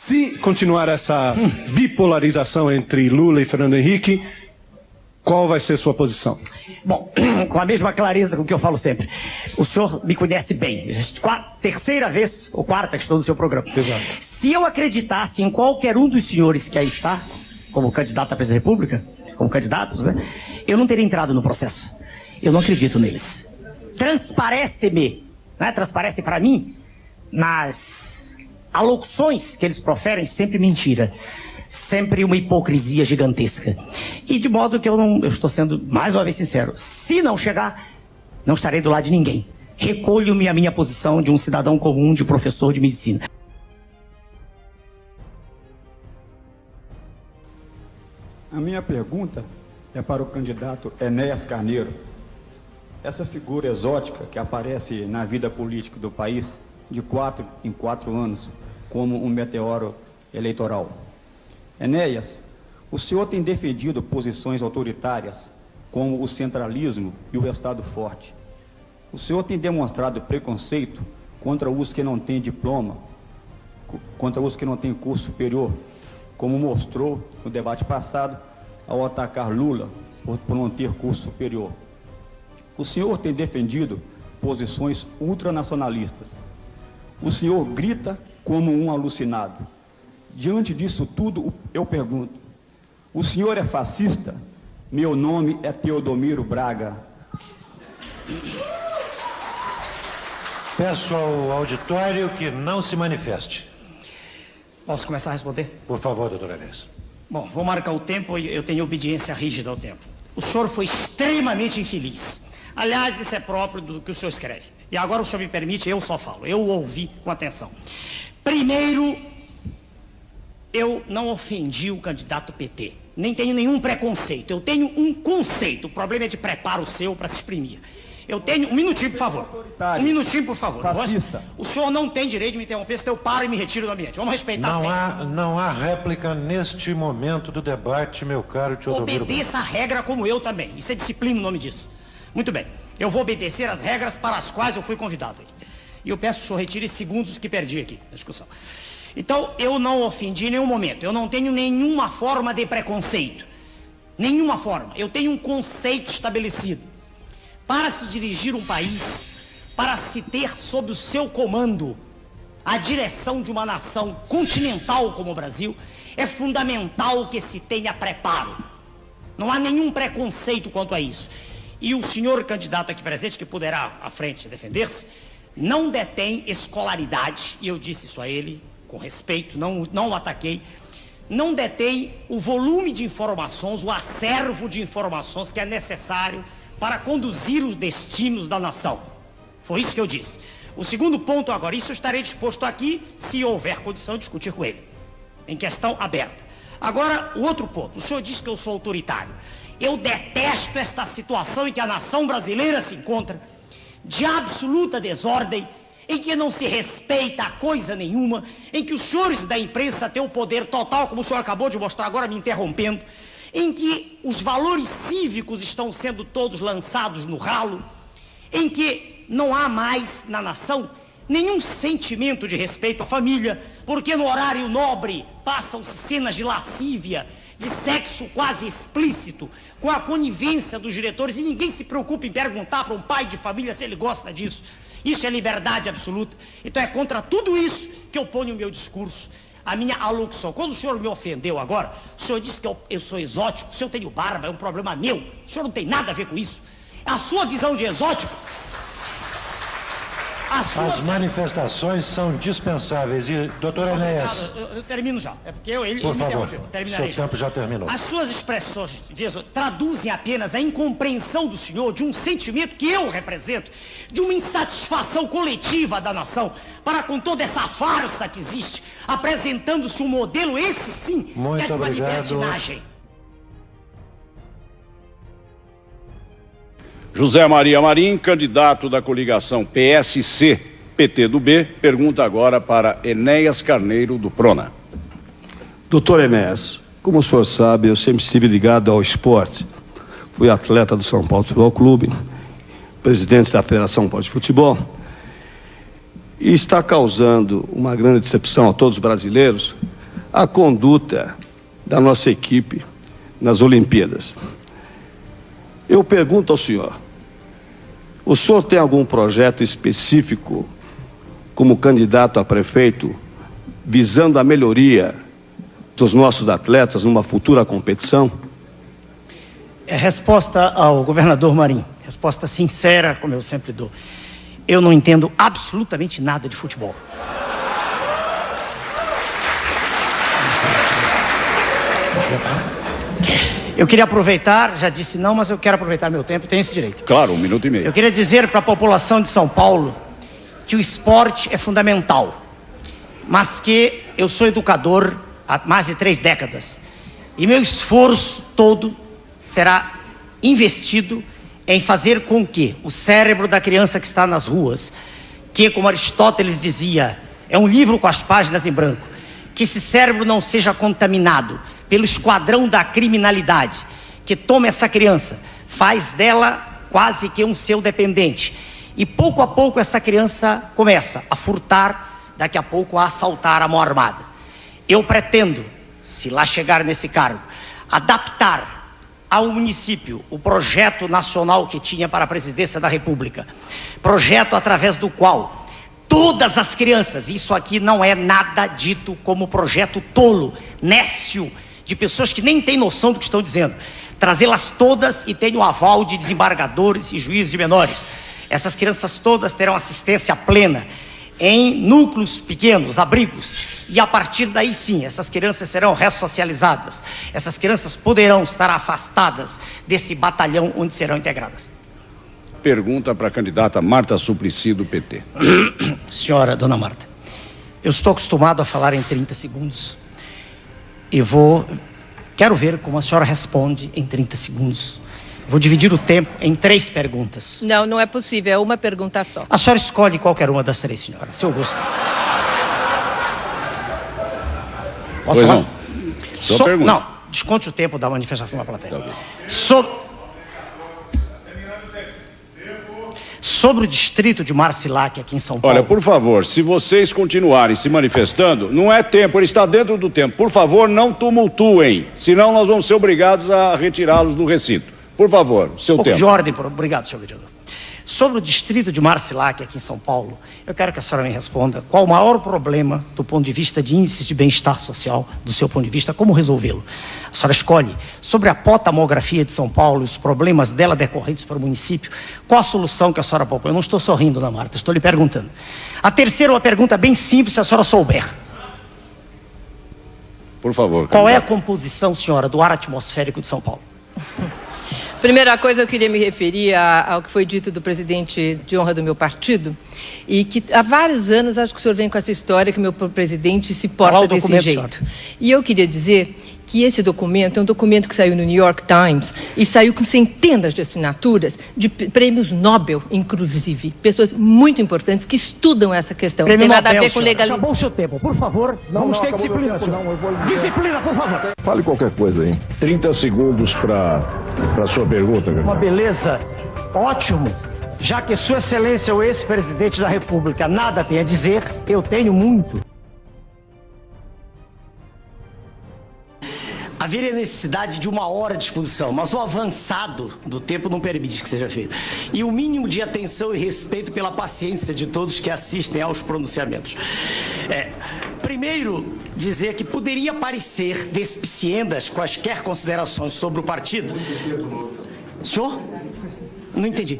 Se continuar essa bipolarização entre Lula e Fernando Henrique, qual vai ser sua posição? Bom, com a mesma clareza com que eu falo sempre. O senhor me conhece bem. Terceira vez ou quarta que estou no seu programa. Exato. Se eu acreditasse em qualquer um dos senhores que aí está, como candidato à presidência da República, como candidatos, né, eu não teria entrado no processo. Eu não acredito neles. Transparece-me, né, transparece para mim, nas alocuções que eles proferem, sempre mentira. Sempre uma hipocrisia gigantesca. E de modo que eu estou sendo mais uma vez sincero. Se não chegar, não estarei do lado de ninguém. Recolho-me a minha posição de um cidadão comum, de professor de medicina. A minha pergunta é para o candidato Enéas Carneiro. Essa figura exótica que aparece na vida política do país de 4 em 4 anos como um meteoro eleitoral. Enéas, o senhor tem defendido posições autoritárias como o centralismo e o Estado forte. O senhor tem demonstrado preconceito contra os que não têm diploma, contra os que não têm curso superior, como mostrou no debate passado ao atacar Lula por não ter curso superior. O senhor tem defendido posições ultranacionalistas. O senhor grita como um alucinado. Diante disso tudo, eu pergunto, o senhor é fascista? Meu nome é Teodomiro Braga. Peço ao auditório que não se manifeste. Posso começar a responder? Por favor, doutor Enéas. Bom, vou marcar o tempo e eu tenho obediência rígida ao tempo. O senhor foi extremamente infeliz. Aliás, isso é próprio do que o senhor escreve. E agora o senhor me permite, eu só falo. Eu ouvi com atenção. Primeiro, eu não ofendi o candidato PT. Nem tenho nenhum preconceito. Eu tenho um conceito. O problema é de preparo seu para se exprimir. Eu tenho... Um minutinho, por favor. Um minutinho, por favor. Fascista. O senhor não tem direito de me interromper, senão eu paro e me retiro do ambiente. Vamos respeitar as regras. Não há réplica neste momento do debate, meu caro Teodomiro. Obedeça a regra como eu também. Isso é disciplina o nome disso. Muito bem. Eu vou obedecer as regras para as quais eu fui convidado. E eu peço que o senhor retire segundos que perdi aqui na discussão. Então, eu não ofendi em nenhum momento. Eu não tenho nenhuma forma de preconceito. Nenhuma forma. Eu tenho um conceito estabelecido. Para se dirigir um país, para se ter sob o seu comando a direção de uma nação continental como o Brasil, é fundamental que se tenha preparo. Não há nenhum preconceito quanto a isso. E o senhor candidato aqui presente, que poderá à frente defender-se, não detém escolaridade, e eu disse isso a ele com respeito, não o ataquei, não detém o volume de informações, o acervo de informações que é necessário para conduzir os destinos da nação. Foi isso que eu disse. O segundo ponto agora, isso eu estarei disposto aqui, se houver condição de discutir com ele, em questão aberta. Agora, o outro ponto, o senhor diz que eu sou autoritário. Eu detesto esta situação em que a nação brasileira se encontra, de absoluta desordem, em que não se respeita coisa nenhuma, em que os senhores da imprensa têm o poder total, como o senhor acabou de mostrar agora me interrompendo, em que os valores cívicos estão sendo todos lançados no ralo, em que não há mais na nação nenhum sentimento de respeito à família, porque no horário nobre passam-se cenas de lascívia, de sexo quase explícito, com a conivência dos diretores, e ninguém se preocupa em perguntar para um pai de família se ele gosta disso. Isso é liberdade absoluta. Então é contra tudo isso que eu ponho o meu discurso, a minha alocução. Quando o senhor me ofendeu agora, o senhor disse que eu sou exótico, se eu tenho barba é um problema meu, o senhor não tem nada a ver com isso. A sua visão de exótico... As manifestações são dispensáveis. E, doutor Enéas... Eu termino já. É porque ele por me favor, interrompeu. Terminarei seu tempo já terminou. As suas expressões traduzem apenas a incompreensão do senhor de um sentimento que eu represento, de uma insatisfação coletiva da nação, para com toda essa farsa que existe, apresentando-se um modelo, esse sim, muito que é de uma obrigado. libertinagem. José Maria Marim, candidato da coligação PSC-PT do B, pergunta agora para Enéas Carneiro, do Prona. Doutor Enéas, como o senhor sabe, eu sempre estive ligado ao esporte. Fui atleta do São Paulo Futebol Clube, presidente da Federação Paulista de Futebol, e está causando uma grande decepção a todos os brasileiros a conduta da nossa equipe nas Olimpíadas. Eu pergunto ao senhor, o senhor tem algum projeto específico como candidato a prefeito visando a melhoria dos nossos atletas numa futura competição? Resposta ao governador Marinho, resposta sincera, como eu sempre dou. Eu não entendo absolutamente nada de futebol. Eu queria aproveitar, já disse não, mas eu quero aproveitar meu tempo, tenho esse direito. Claro, 1 minuto e meio. Eu queria dizer para a população de São Paulo que o esporte é fundamental, mas que eu sou educador há mais de 3 décadas e meu esforço todo será investido em fazer com que o cérebro da criança que está nas ruas, que, como Aristóteles dizia, é um livro com as páginas em branco, que esse cérebro não seja contaminado pelo esquadrão da criminalidade, que toma essa criança, faz dela quase que um seu dependente. E pouco a pouco essa criança começa a furtar, daqui a pouco a assaltar a mão armada. Eu pretendo, se lá chegar nesse cargo, adaptar ao município o projeto nacional que tinha para a presidência da República. Projeto através do qual todas as crianças, isso aqui não é nada dito como projeto tolo, nécio, de pessoas que nem têm noção do que estão dizendo. Trazê-las todas e tenho o aval de desembargadores e juízes de menores. Essas crianças todas terão assistência plena em núcleos pequenos, abrigos. E a partir daí sim, essas crianças serão ressocializadas. Essas crianças poderão estar afastadas desse batalhão onde serão integradas. Pergunta para a candidata Marta Suplicy, do PT. Senhora, dona Marta, eu estou acostumado a falar em 30 segundos. E quero ver como a senhora responde em 30 segundos. Vou dividir o tempo em 3 perguntas. Não, não é possível, é uma pergunta só. A senhora escolhe qualquer uma das 3, senhora, se eu gosto. Posso Pois falar? não. Sua pergunta. Não, desconte o tempo da manifestação da plateia. Tá. Sobre o distrito de Marcilac, aqui em São Paulo. Olha, por favor, se vocês continuarem se manifestando, não é tempo, ele está dentro do tempo. Por favor, não tumultuem, senão nós vamos ser obrigados a retirá-los do recinto. Por favor, seu pouco tempo. de ordem, obrigado, senhor vereador. Sobre o distrito de Marcilac, aqui em São Paulo, eu quero que a senhora me responda qual o maior problema do ponto de vista de índices de bem-estar social, do seu ponto de vista, como resolvê-lo. A senhora escolhe sobre a potamografia de São Paulo e os problemas dela decorrentes para o município, qual a solução que a senhora propõe? Eu não estou sorrindo, dona Marta, estou lhe perguntando. A terceira é uma pergunta bem simples, se a senhora souber. Por favor. Qual é a composição, senhora, do ar atmosférico de São Paulo? Primeira coisa, eu queria me referir ao que foi dito do presidente de honra do meu partido, e que há vários anos acho que o senhor vem com essa história que o meu presidente se porta desse jeito. E eu queria dizer que esse documento é um documento que saiu no New York Times e saiu com centenas de assinaturas de prêmios Nobel, inclusive. Pessoas muito importantes que estudam essa questão. Não tem nada a ver com legalidade. Acabou o seu tempo, por favor. Vamos ter disciplina, senhor. Disciplina, por favor. Fale qualquer coisa aí. 30 segundos para sua pergunta. Uma beleza. Ótimo. Já que Sua Excelência, o ex-presidente da República, nada tem a dizer, eu tenho muito. Haveria necessidade de 1 hora de exposição, mas o avançado do tempo não permite que seja feito. E o mínimo de atenção e respeito pela paciência de todos que assistem aos pronunciamentos. Primeiro, dizer que poderia parecer despiciendas quaisquer considerações sobre o partido. Senhor? Não entendi.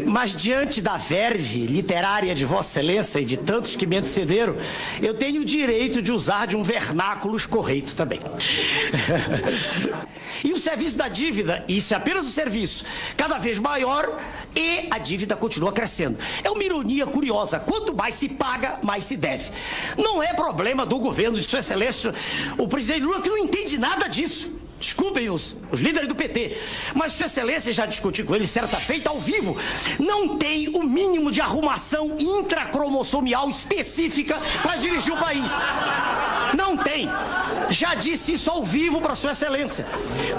Mas diante da verve literária de Vossa Excelência e de tantos que me antecederam, eu tenho o direito de usar de um vernáculo escorreito também. E o serviço da dívida, isso é apenas o serviço, cada vez maior e a dívida continua crescendo. É uma ironia curiosa, quanto mais se paga, mais se deve. Não é problema do governo de Sua Excelência, o presidente Lula, que não entende nada disso. Desculpem os líderes do PT, mas Sua Excelência já discutiu com ele certa feita ao vivo. Não tem o mínimo de arrumação intracromossomial específica para dirigir o país. Não tem. Já disse isso ao vivo para Sua Excelência.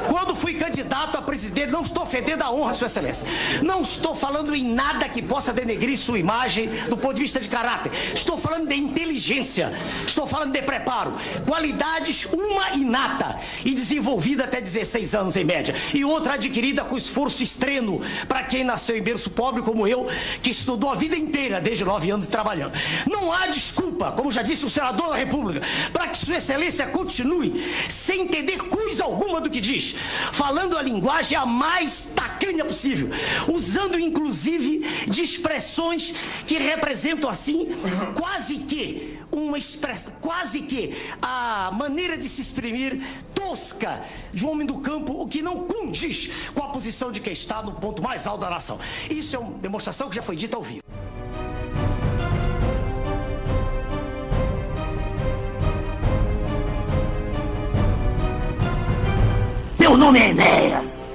Quando fui candidato a presidente, não estou ofendendo a honra, Sua Excelência. Não estou falando em nada que possa denegrir sua imagem do ponto de vista de caráter. Estou falando de inteligência. Estou falando de preparo. Qualidades, uma inata e desenvolvida até 16 anos em média. E outra adquirida com esforço extremo para quem nasceu em berço pobre como eu, que estudou a vida inteira, desde 9 anos trabalhando. Não há desculpa, como já disse o senador da República, para que Sua Excelência continue sem entender coisa alguma do que diz, falando a linguagem a mais tacanha possível, usando inclusive de expressões que representam assim quase que uma expressão, quase que a maneira de se exprimir tosca de um homem do campo, o que não condiz com a posição de quem está no ponto mais alto da nação. Isso é uma demonstração que já foi dita ao vivo. Meu nome é Enéas.